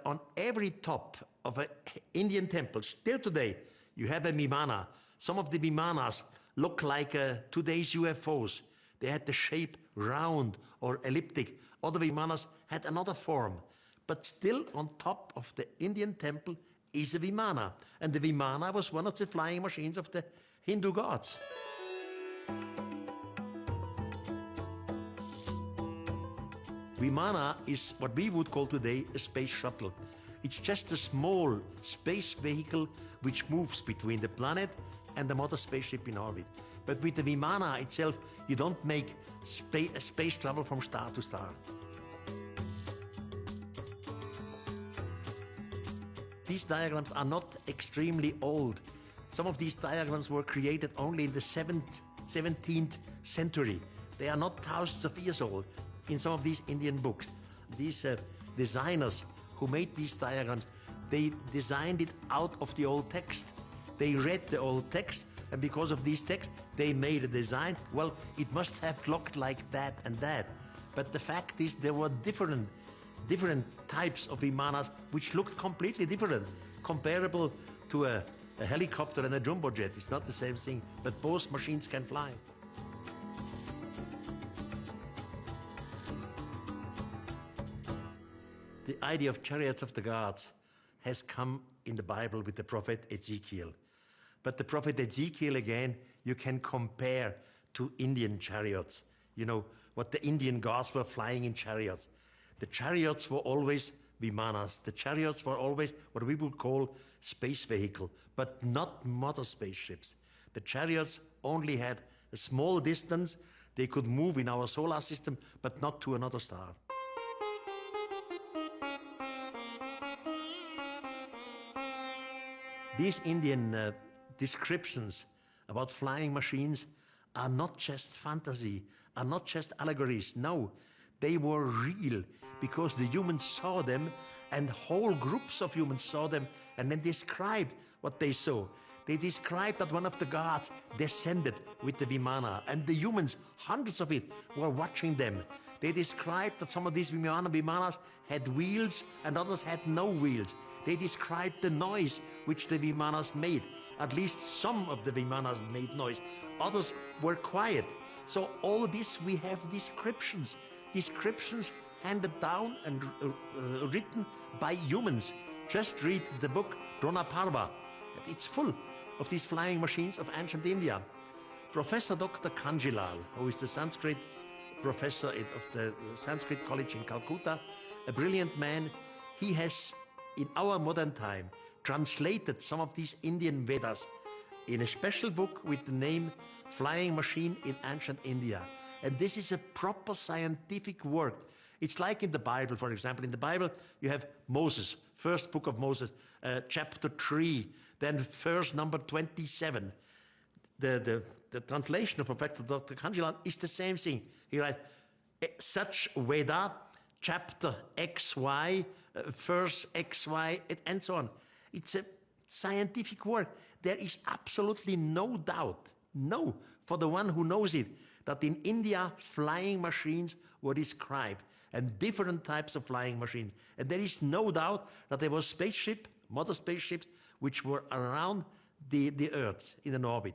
on every top of an Indian temple, still today, you have a vimana. Some of the vimanas look like today's UFOs. They had the shape round or elliptic. Other vimanas had another form. But still on top of the Indian temple is a vimana. And the vimana was one of the flying machines of the Hindu gods. Vimana is what we would call today a space shuttle. It's just a small space vehicle which moves between the planet and the mother spaceship in orbit. But with the Vimana itself, you don't make space travel from star to star. These diagrams are not extremely old. Some of these diagrams were created only in the 17th century. They are not thousands of years old in some of these Indian books. These designers who made these diagrams, they designed it out of the old text. They read the old text, and because of these texts, they made a design. Well, it must have looked like that and that. But the fact is, there were different types of vimanas which looked completely different, comparable to a helicopter and a jumbo jet. It's not the same thing, but both machines can fly. The idea of chariots of the gods has come in the Bible with the prophet Ezekiel. But the prophet Ezekiel, again, you can compare to Indian chariots. You know, what the Indian gods were flying in chariots. The chariots were always vimanas. The chariots were always what we would call space vehicle, but not mother spaceships. The chariots only had a small distance. They could move in our solar system, but not to another star. These Indian descriptions about flying machines are not just fantasy, are not just allegories. No, they were real because the humans saw them and whole groups of humans saw them and then described what they saw. They described that one of the gods descended with the Vimana and the humans, hundreds of it, were watching them. They described that some of these Vimanas had wheels and others had no wheels. They described the noise which the Vimanas made. At least some of the Vimanas made noise. Others were quiet. So all this we have descriptions. Descriptions handed down and written by humans. Just read the book Drona Parva. It's full of these flying machines of ancient India. Professor Dr. Kanjilal, who is the Sanskrit professor of the Sanskrit College in Calcutta, a brilliant man, he has, in our modern time, translated some of these Indian Vedas in a special book with the name Flying Machine in Ancient India. And this is a proper scientific work. It's like in the Bible, for example. In the Bible, you have Moses, first book of Moses, chapter 3, then verse number 27. The translation of Professor Dr. Kanjilal is the same thing. He writes, such Veda, chapter XY, verse XY, and so on. It's a scientific work. There is absolutely no doubt, no, for the one who knows it, that in India, flying machines were described, and different types of flying machines. And there is no doubt that there was spaceship, mother spaceships, which were around the Earth in an orbit.